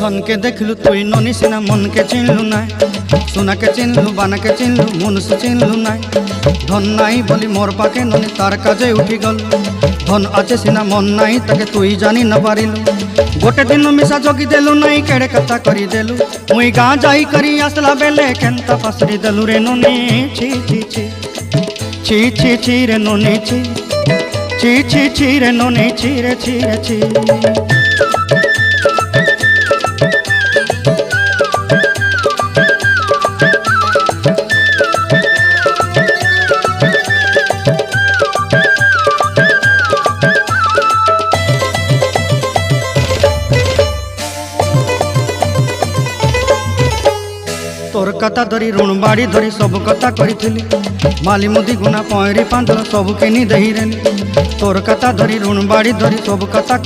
सन के देखलु तुई ननी सिना मन के चिन्हलु ना सोना के चिन्हलु बाना के चिन्हलु मनुष्य चिन्हलु ना धन नाई बोली मोर पाके ननी तार काजे उठी गल धन आचे सिना मन नाई ताके तुई जानी न पारिलु गोटे दिन मिसा जगी देलु नाई केड़े कथा करी देलु मुई गाँ जाई करी आसला बेले केंता पासरी देलु रे ननी छी छी छी छी छी छी रे ननी छी छी छी छी रे ननी छी रे छी रे छी। तोर कथा धरी ऋण बाड़ी धरी सब कथा करी माली मुदी गुना पहरी पांदल सब किनी दही रेली तोर कथा धरी ऋण बाड़ी धरी सब कथा